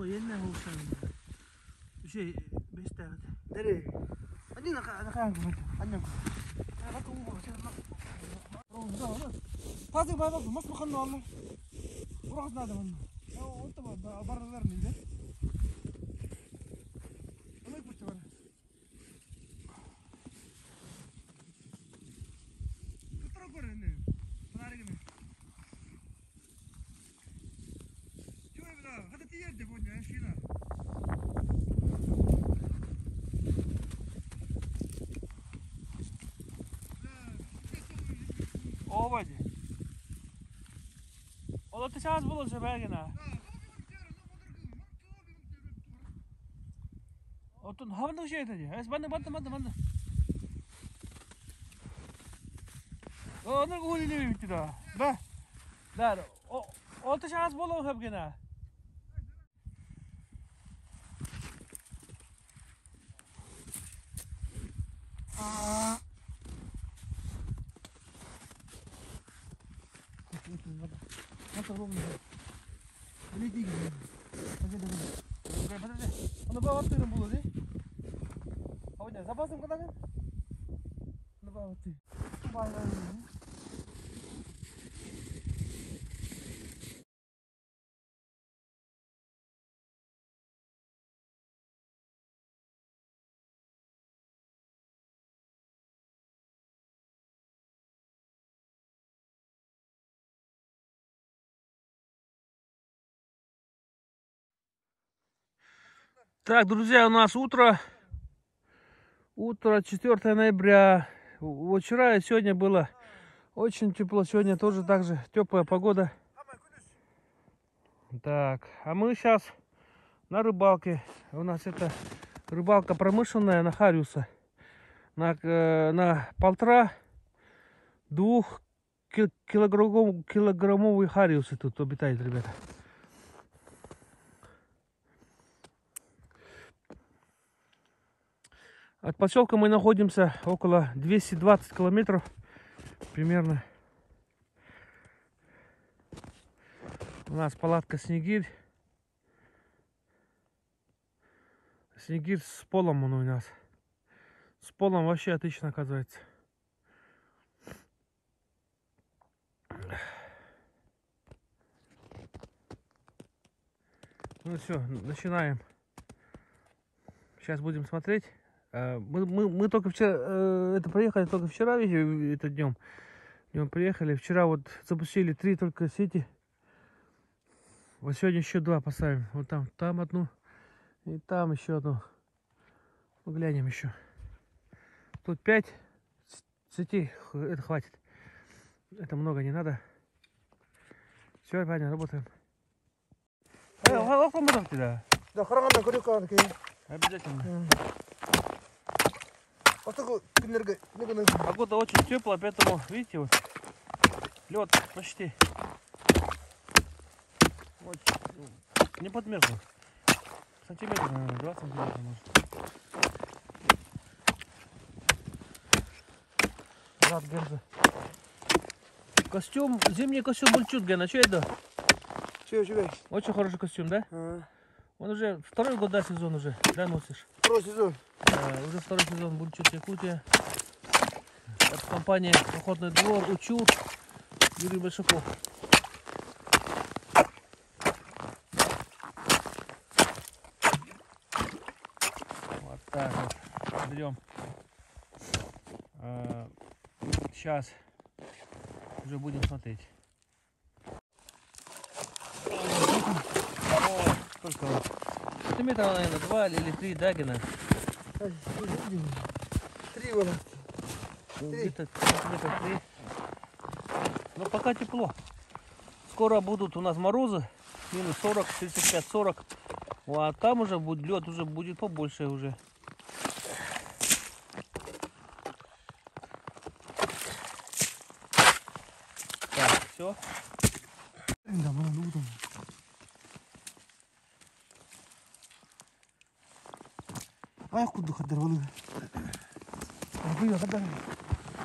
옛날 호흡산입니다. 요새 몇 시대 같아. 내래. 아니 나 가야 거 같아. 안녕. 나 또 오고 제가 막. 나 파스 봐봐. 막 먹는 거 알아. 뭐라고 나다 만. 어떤 거 바라다는데. 어디 붙여 봐. 그토록 거렸네. 나리네. 저기다 하다 뛰어야 돼 보냐. 쉬나. Обади. Ola сейчас было же бегина. Отун хавны şey dedi. Es bana. Onlar gülüyor bitti daha. Ba. Dar. O сейчас было hep gene. Onu bağlattırım bunu değil. Hadi zapasım kadar. Onu bağlattı. Bağlayalım. Так, друзья, у нас утро 4 ноября. Вот вчера и сегодня было очень тепло, сегодня тоже так же теплая погода. Так, а мы сейчас на рыбалке. У нас это рыбалка промышленная на хариуса. На 1,5-2 килограммовые хариусы тут обитают, ребята. От поселка мы находимся около 220 километров примерно. У нас палатка Снегирь. Снегирь с полом он у нас. С полом вообще отлично оказывается. Ну все, начинаем. Сейчас будем смотреть. Мы только вчера, приехали только вчера, это днем приехали. Вчера вот запустили 3 только сети. Вот сегодня еще 2 поставим. Вот там одну и там еще одну. Ну, глянем еще. Тут 5 сетей, это хватит. Это много не надо. Все, Ваня, работаем. Да, обязательно. Погода очень теплая, поэтому, видите, вот лед почти вот, не подмерзло. Сантиметров, наверное, 2 сантиметра может. Костюм, зимний костюм Бульчут, Гена, что это? Очень хороший костюм, да? Он уже второй год, да, сезон уже, да, носишь? Второй сезон. Уже второй сезон Бульчут Якутия. От компании Охотный двор, Учур, Юрий Большаков. Вот так вот. Берем. Сейчас уже будем смотреть. О, сколько вот? Сантиметров, наверное, 2 или 3, да, Гена? 3 вон. Где-то сантиметров 3. Но пока тепло. Скоро будут у нас морозы. Минус 40, 35-40. А там уже будет лед, уже будет побольше уже. Так, все.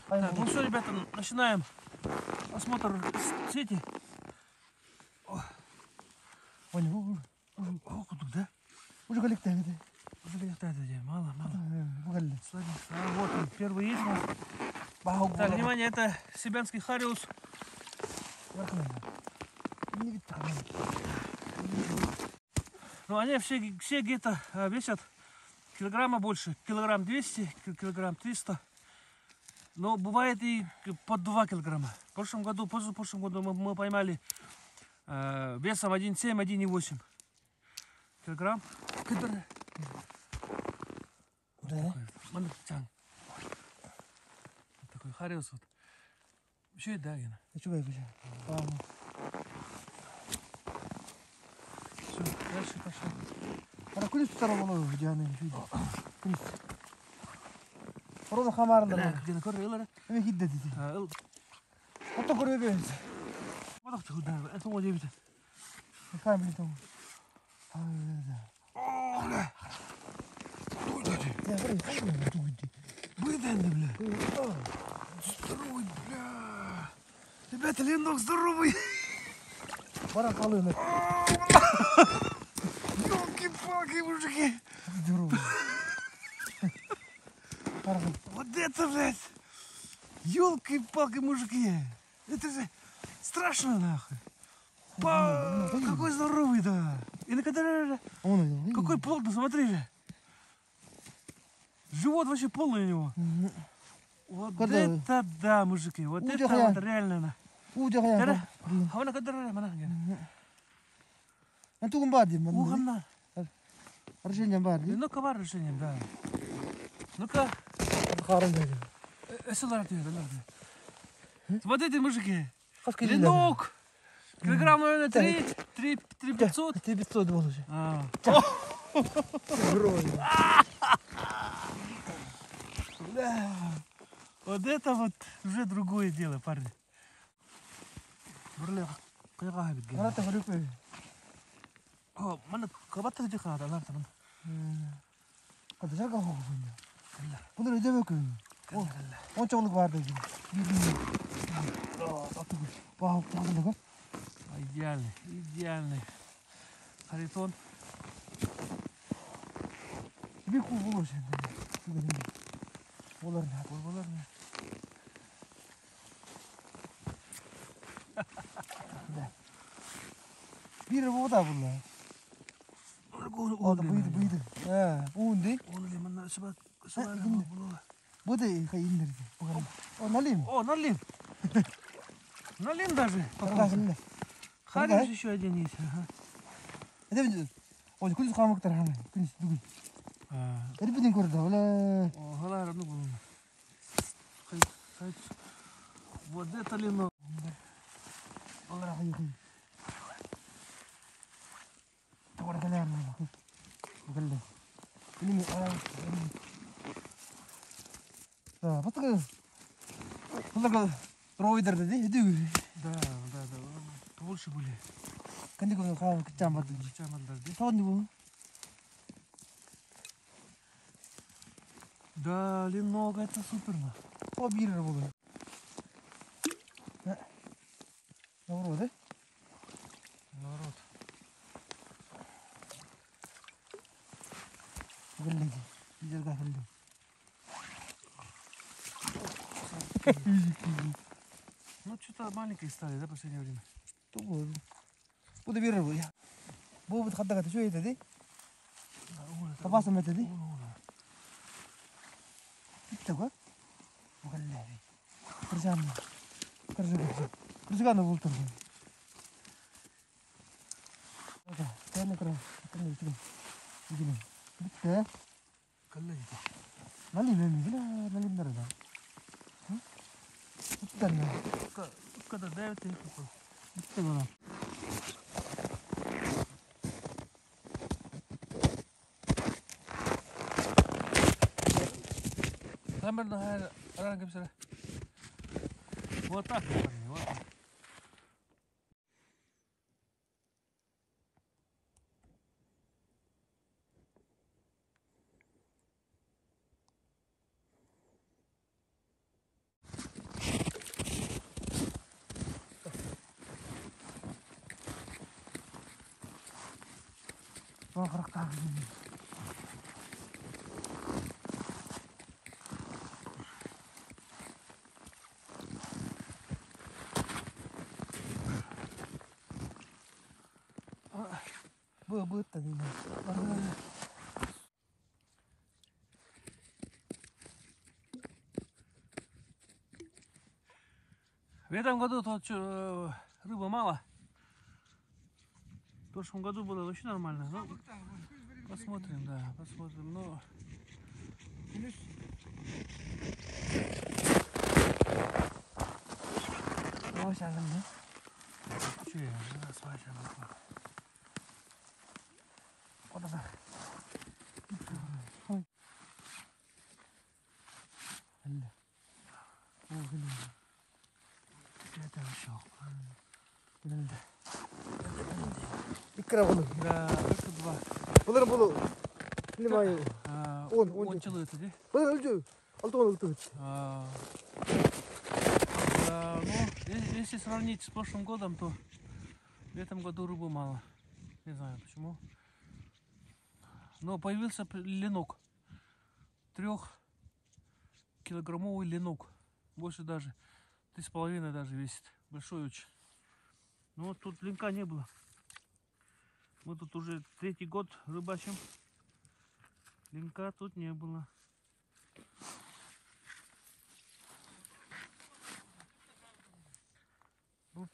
Так, ну все, ребята, начинаем осмотр сети. Куда? Уже коллектор. Уже летает, мало. Смотри. Вот он, первый есть у нас. Так, внимание, это Себянский Хариус. Ну, они все где-то весят килограмма больше. Килограмм 200, килограмм 300. Но бывает и под 2 килограмма. В прошлом году мы поймали весом 1,7, 1,8 килограмм. Да? Вот такой Хариус. Вот. Еще и Дагина. Все, дальше пошел. Ара күнүс тарабаны жаны жүйдү. Күнүс. Орона хамарында. Где көрөлөр? Эме кидде диди. Ото көрөбөз. Вот так да. Это вот дебит. Кам билетом. Я говорю, Выдали, бля. Здоровый, бля. Ребята, ленок здоровый. баракалы. Ёлки-палки, мужики. Здорово. Вот это, блядь. Ёлки-палки, мужики. Это же страшно, нахуй. Какой здоровый, да. И на какой плотный, смотри же. Живот вообще полный у него. Вот это да, мужики. Вот это вот реально. Ужахая. Хавана кадара, манага. Антугум бади, ман. Ухамна. Решение бади. Ну-ка, бар решением, да. Ну-ка. Харан. Смотрите, мужики. Ленок. Килограмм, наверное, 3-500. 3-500 было уже. Вот это вот уже другое дело, парни. Арата хөрөкөө. Мана кабатта жихаа да лартан. Кадажага хоо. Bunu ödemekö. On çoğunluk vardı. Вау, правда, Идеальный, идеальный. Харитон. Bir kul bulur şimdi. Olur ne? Bir bu da bunlar. O da buydu. He, undi. Onu limonlar sebab Bu da indirdi. O налим. О, налим. Налим даже. Хариус еще один есть. Это ведь он кулис хамок тархан. Кулис дугу. Это будем корда. Ола. О, галара ну было. Вот это лино. Ола хай. Тора галар. Галла. Ini вот роидер да, да, побольше были. 근데 그거 가 그짬바도 돈 뭐? Да, ленок, это супер. 비를 보고. 나오러 돼? Народ. 걸리지. 이제 가 걸리. Ну, что-то маленькие стали, да, в последнее время? 또 뭐? 뭐도 비를 보야. 뭐부터 갔다 줘야 되지? 가봐서 몇 되지? Bitti Bakalım. Kıracağım. Kıracağım da bultur. Hadi. Sen kırın. Begini. Bitti. Kallah. Nalim nerede? Bitti mi? Bu kadar davet et. Bitti mi? Камера на ранга писали. Вот так, вот так. Бақырақтағы быт-то не В этом году тут рыбы мало. В прошлом году было вообще нормально. Ну, посмотрим, да, посмотрим. Но Maşallah. че, свачем. Куда за? Алло. Oğlum. Это еще. Geldi. İkra bunu. Да, это два. Bunu. Ne var ya? Он человек, да? Bunu öldü. Altı onu öldü. Да, ну, если сравнить с прошлым годом, то в этом году рыбы мало. Не знаю почему. Но появился ленок. 3-килограммовый ленок. Больше даже. 3,5 даже весит. Большой очень. Но вот тут ленка не было. Мы тут уже 3-й год рыбачим. Ленка тут не было.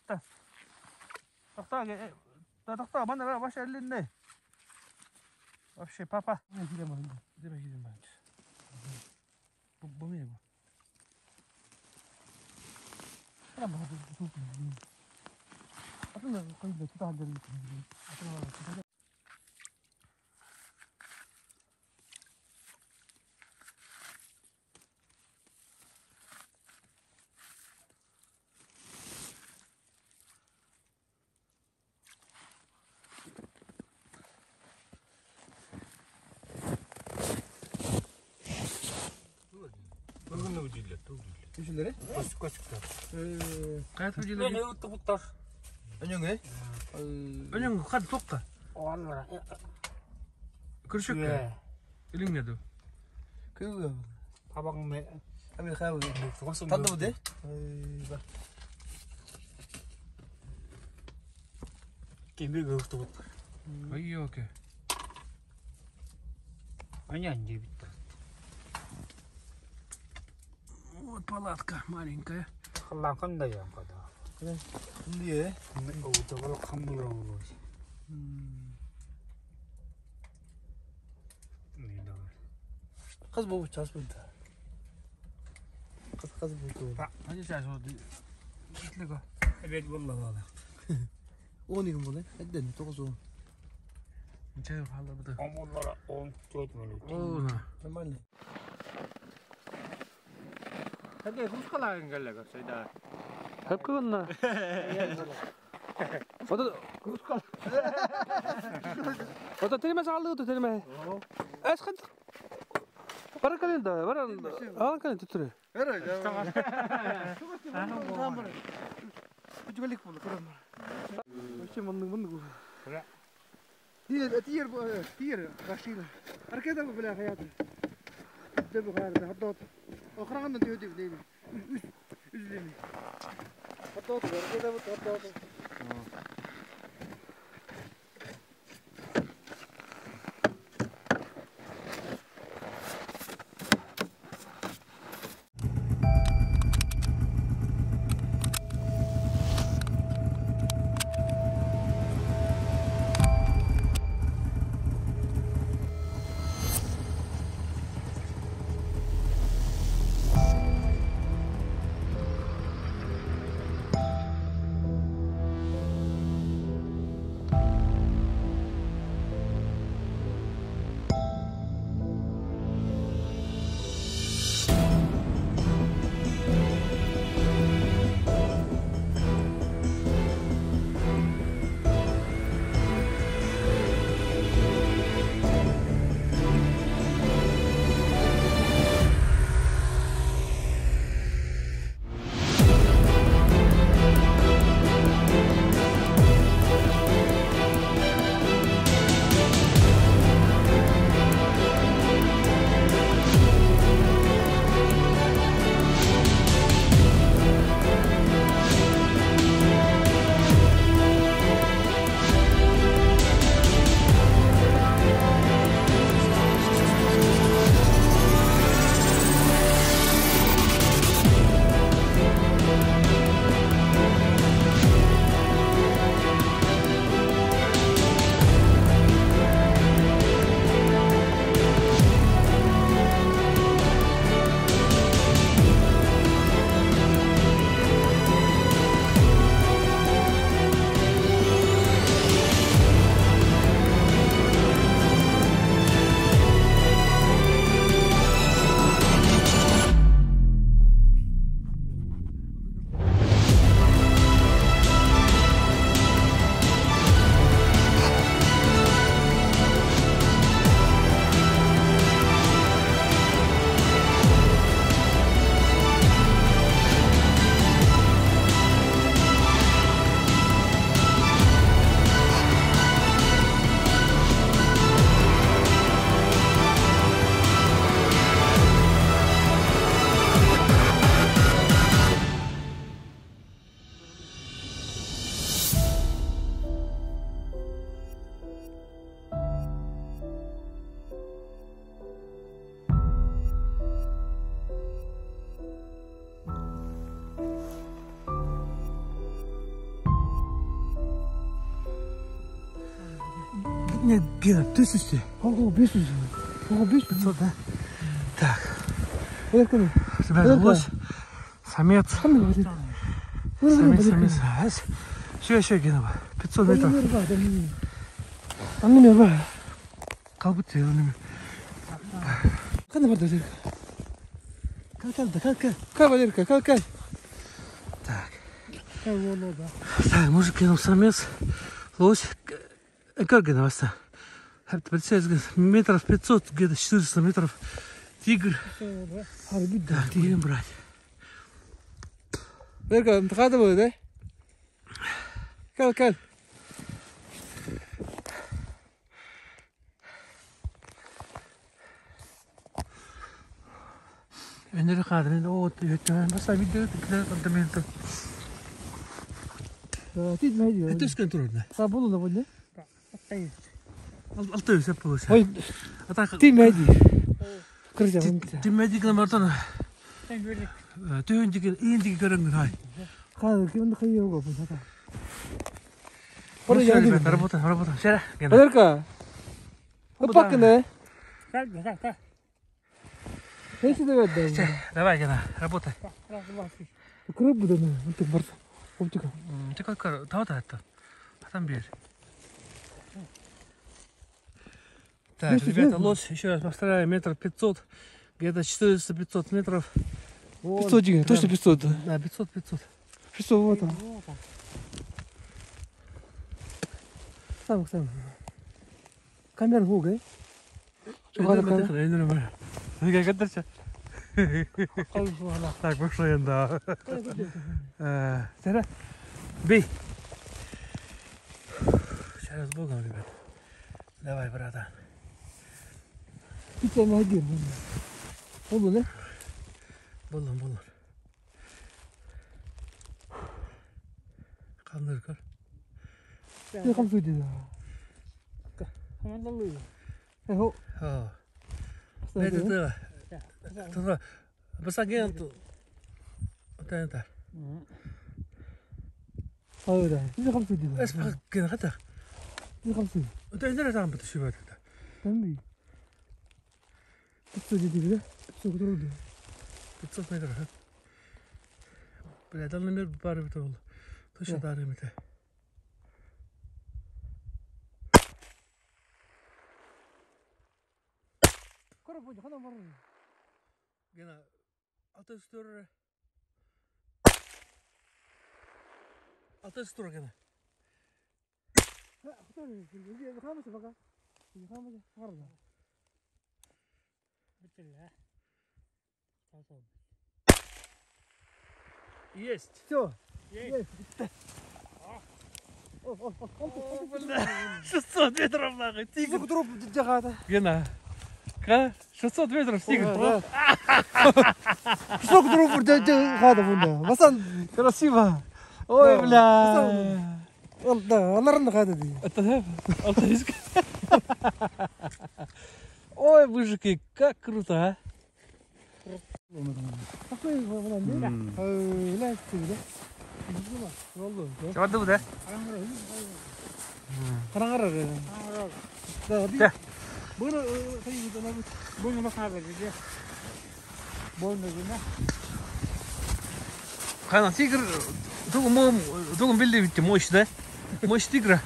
Та. Тахта, бана ваша длинная. Вообще, папа. Ne diyeyim onu? Gidelim bence. Bu mu bu? Tamam hadi tut. Atın koy da tut hadi. Atın. Bunu ucuyla, Üçleri? koşuklar. Kaç Ne ucuyla? ne uttu butlar? Önce Önce hadi topla. Onlara. Kırışık ya. Elin ne diyor? 그 Abang me. Abi khao. Kosong. Tandı bu de? Bak. Kimbi uttu but. Ай, окей. Anya anji bitti. Вот палатка маленькая. Khalangkan da yang kada. Niye? Ne uttu kalau kamu lo. Ne da. Kız bu çalışmadı. Kız bu. Hadi sen şu gitlik o. Evet vallahi. 10 bu ne? Hadi 9 10. İçeri fazla bu da. Onlara 14 minut. Oğlum. Normal. Hadi kuskalan gellega sayda. Hep kılınla. O da o da telime sağlığı da telime. Eskan. Para kalın da, para al kalın tutuyor. Herhalde. Tamam. Küçük bunu kuram. Başım bunu. Diğer başıyla. Arkada bu bile hayatı. De bu hayatı hatta okrağında diyor değil. Üzülemi. Hatta arkada bu hatta. Нет, Гена, 1000. Ого, 500. Ого, 500, да? Так, Сколько? ребята, лось, самец. Самец. Еще, Гена, 500 метров. Аннеме бар. Kalbut ya önümü. Kana bada zirka. Кал, Валерка, кал. Так. Так, мужик кинул самец. Лось. Как Гена вас? Представляете, метров 500, где-то 400 метров. Тигр. Так, тигрем брать. Валерка, имтихада будет, да? Кал. Öneri kadar o mesela video kontamente. Тит найди. Это с контрольно. Забуду на воде. Altı yüz yapılır. Ой, Atak. ты найди. Крыся. Timmedik namartan. Tüyüncük, iyindik görüngün hay. Кал, кем хай его будет. Работа. Шера. Валерка. Папакне. Так. Эти давай. Давай, Гена, работай. Крып будет, вот так борт. Оптика. Ты как таута это? А там бери. Так, ребята, лось, еще раз повторяю, метр 500, где-то 400-500 метров. 500 гигантов, точно 500, да? Да, 500. 500, вот там. Сам. Камера гугай. Так, пошел я, да. Бей. Сейчас с Богом, ребят. Давай, братан. Пицца на один. Oldu ne? Bulun. Kandır kır. Ne kapsaydı ya? Hemen dalıyor. Ho. Ha. Ne dedi? Dur. Basta gel tu. Tenta. Hayır. Ne kapsaydı ya? Es bak gel hadi. Ne kapsaydı? Ötende tam bir şey var. Tamam. Pizza dedi. Pizza durdu. 500 metre. Buradan ne bir parı bir oldu. Taşı darı mı te? Korkma, hadi var. Gene atıştırır. Atıştırır gene. Ha, bir kamerası bak. Bir kamerası var mı? Bitti ya. Tamam. Есть. Все. Есть. О, 600 метров нахуй. Тигр труп джагада. Гена. 600 метров тигр. Сколько труп джагада бунда? Басан Красиво. Ой, бля. Да, она рано гада ди. Это алтайск. Ой, мужики, как круто, а? Какой вона не? Ла тигр. Oldu. Çabadı bu da. Karangar. Da Gel. Bunu hayır da bu. Bunu bakar dedi. Bunu ne? Kana тигр. Другом билди bitti мощь, да? Мощь тигра.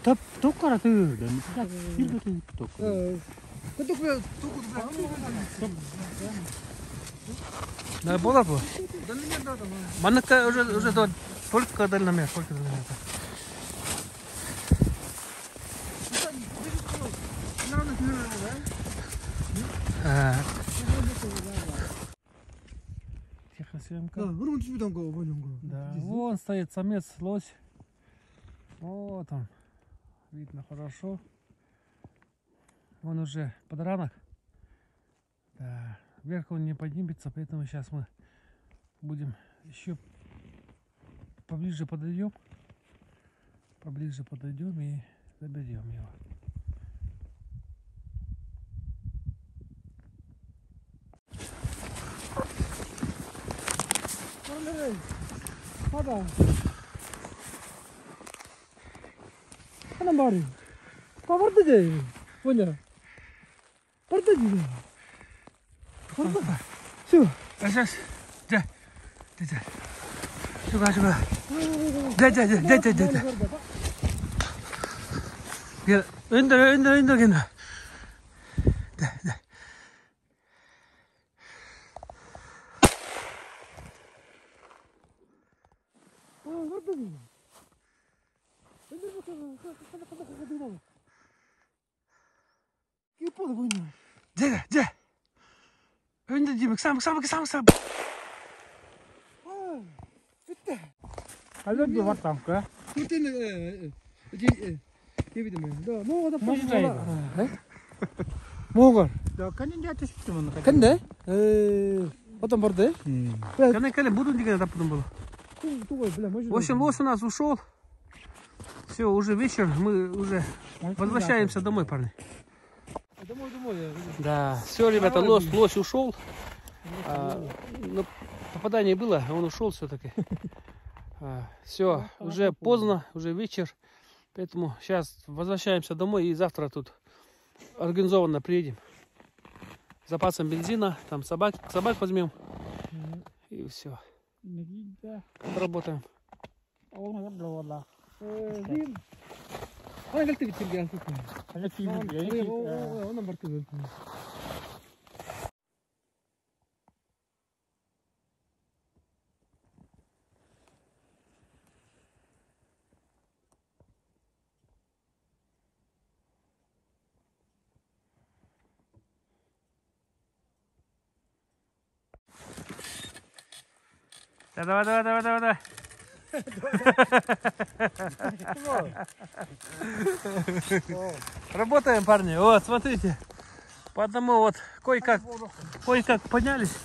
Tap tokkara tüy. Hilbeti tok. Tutuk be, tutuk be. Да, была бы. Манка уже только дальномер, только дальномер. Тихо, съемка. Да, вон стоит самец, лось. Вот он. Видно хорошо. Он уже подранок. Да. Вверх он не поднимется, поэтому сейчас мы будем еще поближе подойдем и заберем его. 하나 말이. 빠버리지. 뭐냐? 버리지. 슈. Сейчас. Да. Сюда. Да. Индер. Да. 버리지. 이뻐도 보이냐? Да. Индер, Димик, сам. 이때. 알려줘 봤다 그. 그때는 예비되면 너 뭐가 더 무슨 네? 뭐가? 너 간인한테 싶으면 근데 어떤 버드? Когда буду никогда потом было. В общем, лось у нас ушел. Все, уже вечер, мы уже возвращаемся домой, парни. домой. Да, все, ребята, лось ушел. Но попадание было, а он ушел все-таки. Все, уже поздно, уже вечер. Поэтому сейчас возвращаемся домой и завтра тут организованно приедем. С запасом бензина, там собак возьмем. И все. Работаем. انا قلت بتلقى الفكره انا في انا مرتبط Давай. Работаем, парни. Вот, смотрите. По одному вот кое-как поднялись.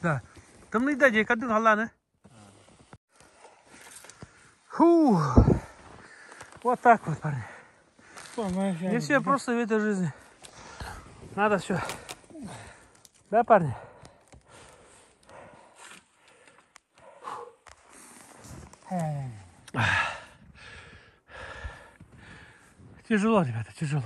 Да. Там не дай, как ты галана. Фу. Вот так вот, парни. Не все просто в этой жизни. Надо все. Да, парни? Тяжело, ребята, тяжело.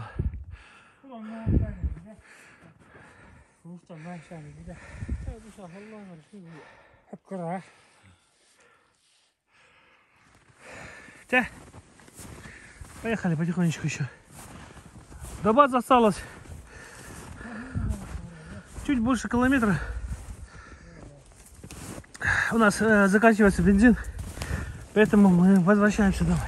Поехали потихонечку еще. До базы осталось чуть больше километра. У нас заканчивается бензин, поэтому мы возвращаемся домой.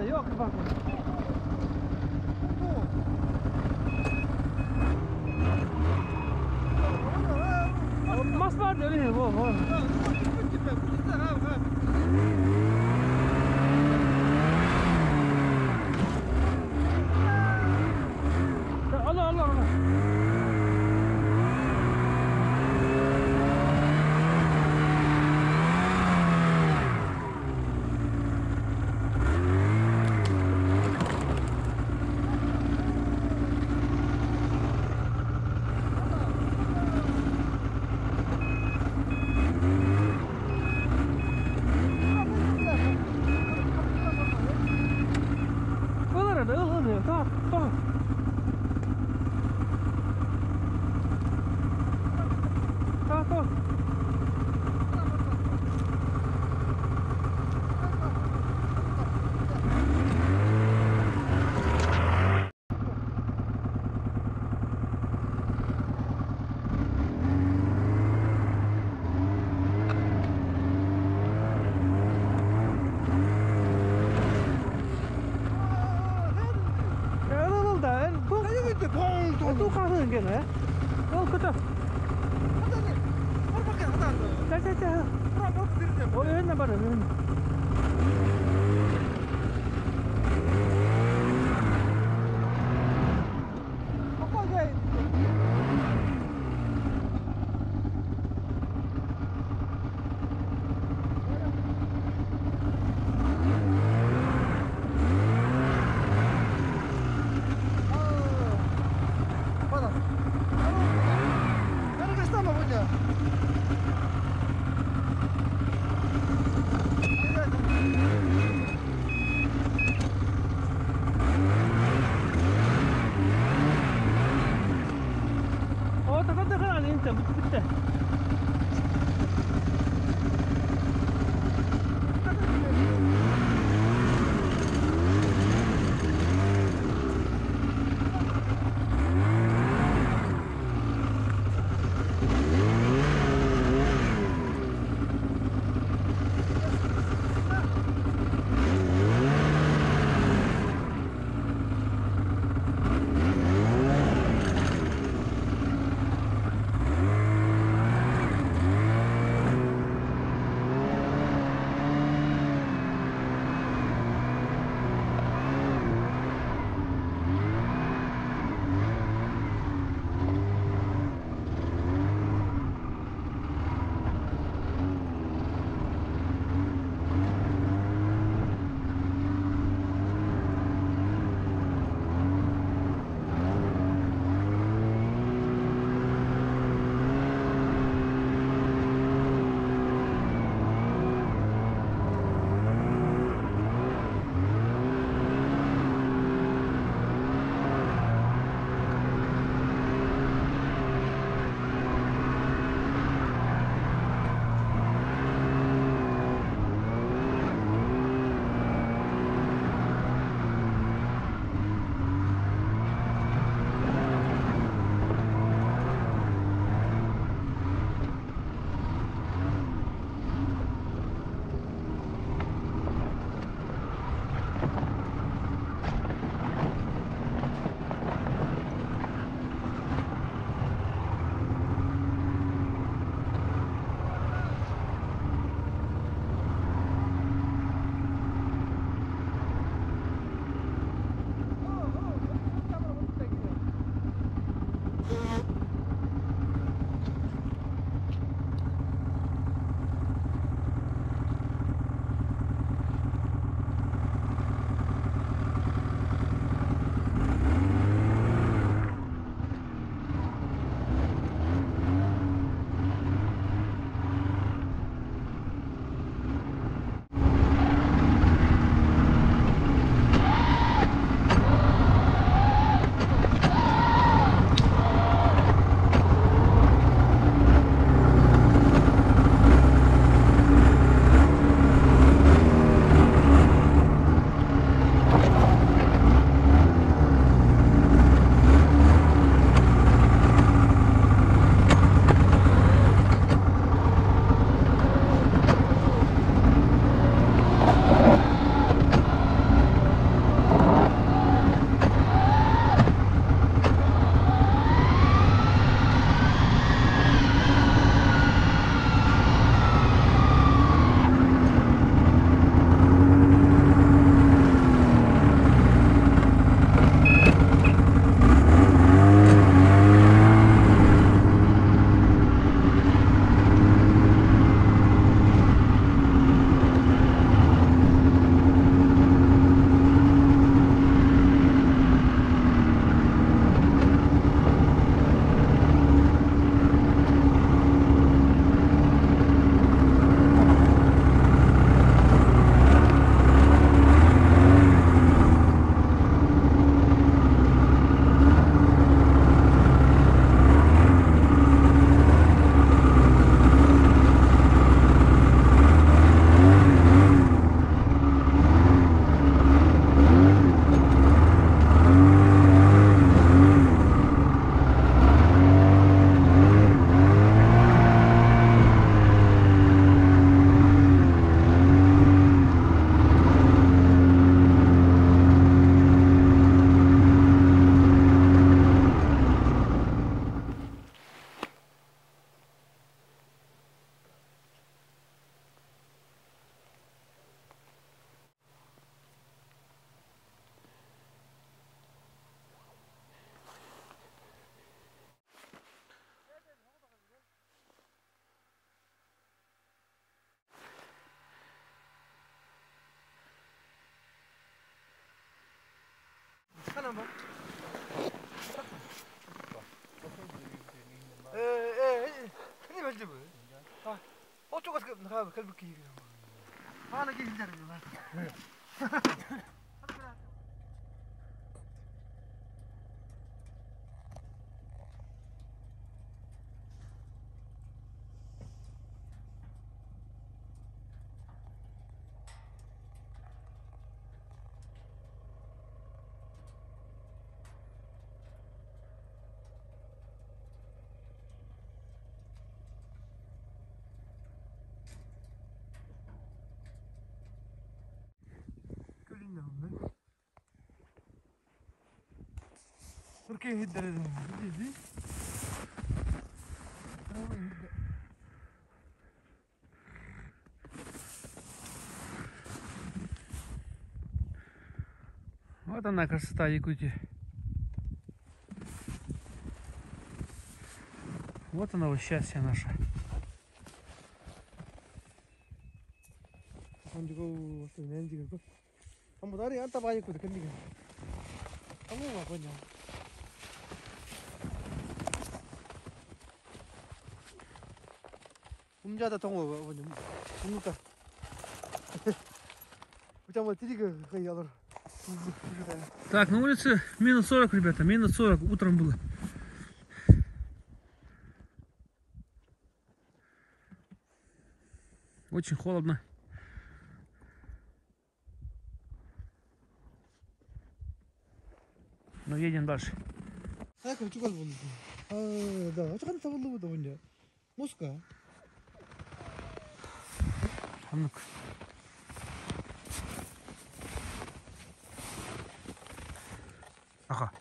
Yok bak. Mas var öyle bu. Allah. О. Itu kan henggen ya. Oh, kata. Dah. Oh, ini apa dah? Apa guys? Oh, takkan dah ni entah betul. 봐. 흔히 말지 뭐. 어쩌고 가 갈비기. 하나 게 진짜로. 그렇게 했더라도 이제 Вот она красота Якутии. Вот оно счастье наше. 가지고 왔으면 지금 한번 다리 앉다 봐 있거든 근데 한번 봐 그냥 umjada tongo wani muka почему трига ходила. Так, на улице минус 40, ребята, минус 40 утром было. Очень холодно. Но едем дальше. 아, 그 주갈 보는데. 아, 나 어쩌면 다 올라오다 보냐. 모스까? А ну-ка. Ага.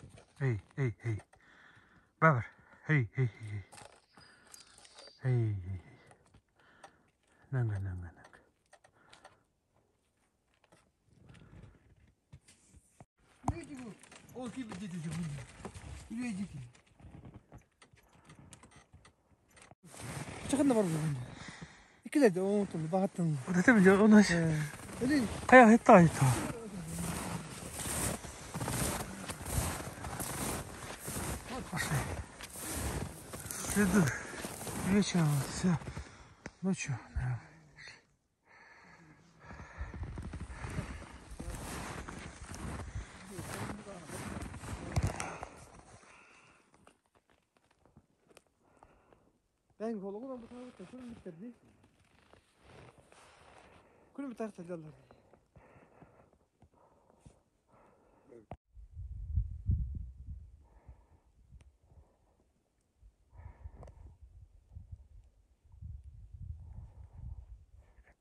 Эй, эй, эй. Бабр. Эй, эй, эй. Эй, эй. Нага. 이게 지금 기분 되지 지금. 이게 지금. 잠깐만 봐봐. 이끌래 좀 봤던. Вот это у нас 여기 кая это. Пошли. Следу вечером, все ночью, наверное. Ben kolunu bu tarafa şunu bitirdi. Kulübü tarafta geldiler.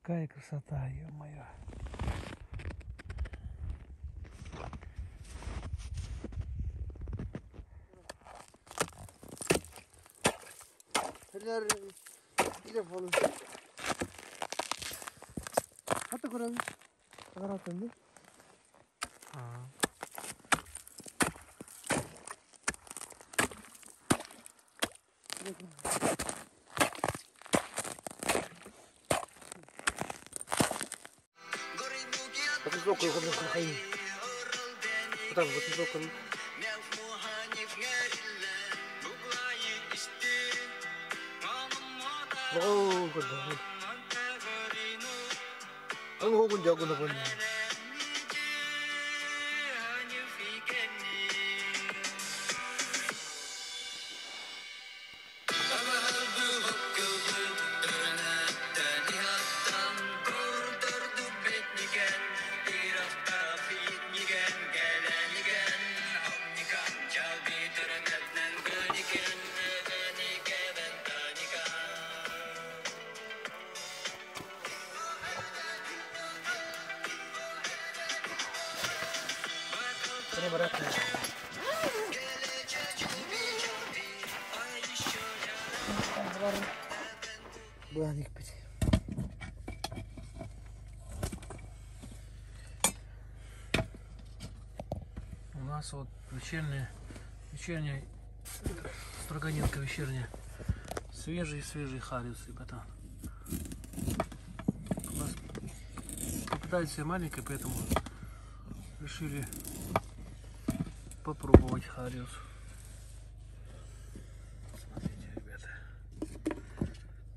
Какая красота, ё-моё. Her 이제 보는. 하트 그럼 나갔던데. А. высокую его нахай. Там вот высокую. О, куда? Он 혹은 저거나 보네. Ini berat. Буяник пить. У нас вот вечерняя строганинка вечерняя. Свежий хариус, ребята. У нас попадается маленькая, поэтому решили попробовать хариус. Смотрите, ребята,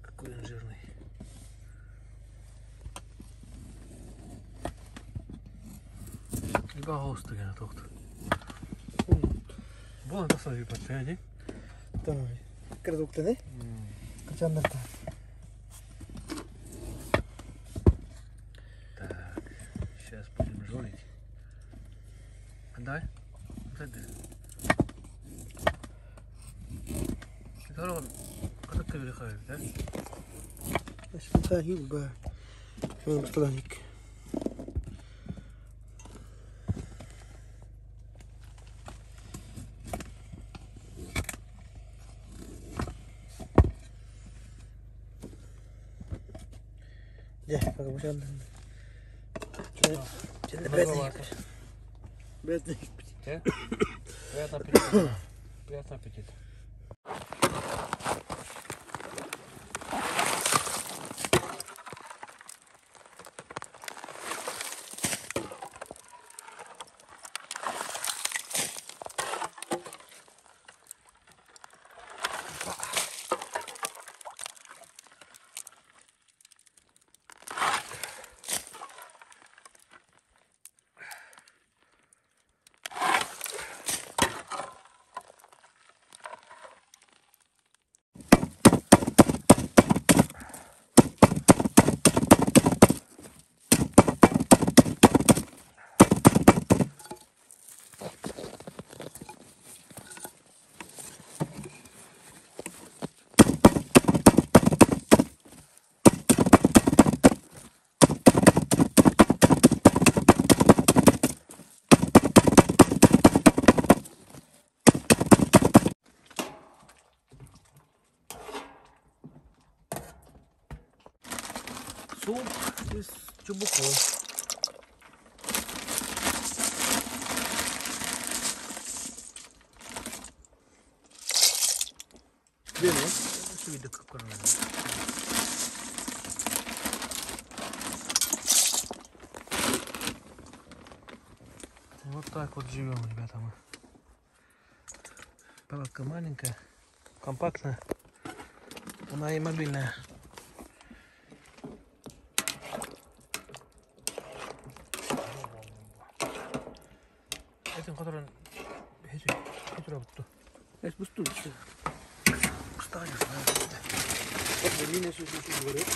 какой он жирный. Iba houstajana tohtu. Buon tasa hypättää, niin? Давай. Кредукты, да? Качандар. Так, сейчас будем жорить. Давай. Смотри. Это ровно. Как ты вылихаешь, да? Значит, это гибба. Он стороник. Ya, pakai bukan. Cuma бедный. Приятного аппетита. Приятного аппетита. Суп из чубуков. Где, ну? Видно, как он. Вот так вот живем, ребята, мы. Палатка маленькая, компактная, она и мобильная. Этим, который Это пустую. встанешь, да? Вот за меня все говорит.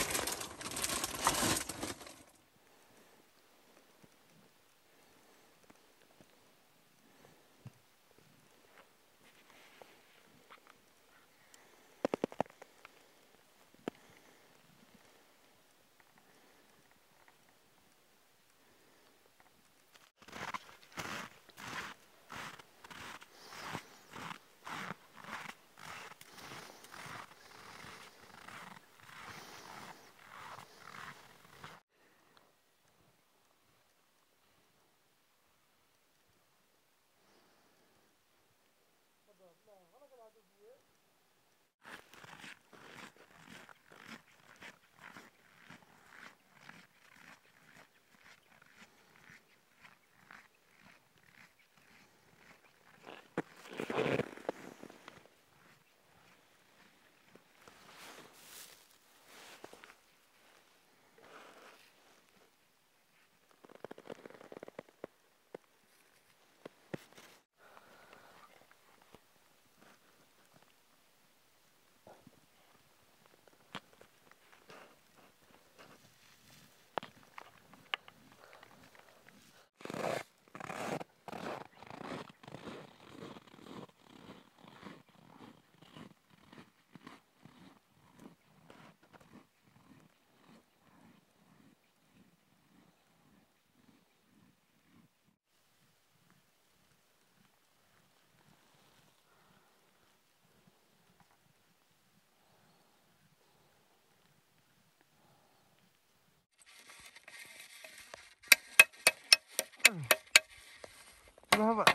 Браво.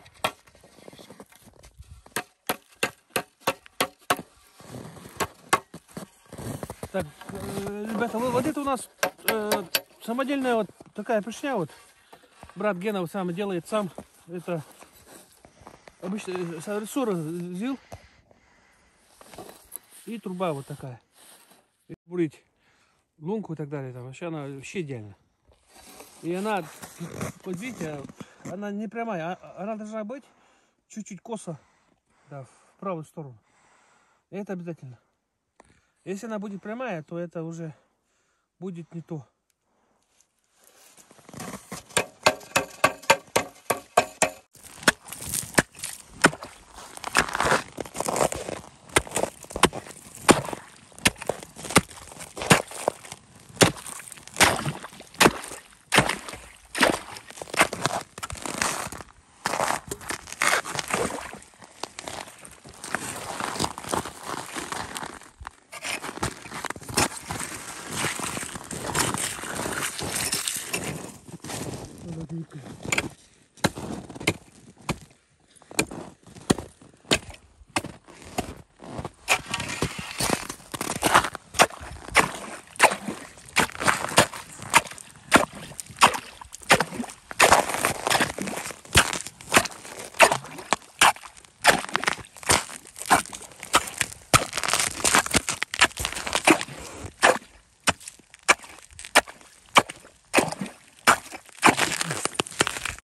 Так, ребята, вот это у нас самодельная вот такая пришня вот. Брат Гена вот сам делает сам. Это обычно с рессора взял. И труба вот такая. И бурить лунку и так далее. Там вообще она вообще идеальна. И она, вот видите, она не прямая. Она должна быть чуть-чуть косо, да, в правую сторону. И это обязательно. Если она будет прямая, то это уже будет не то.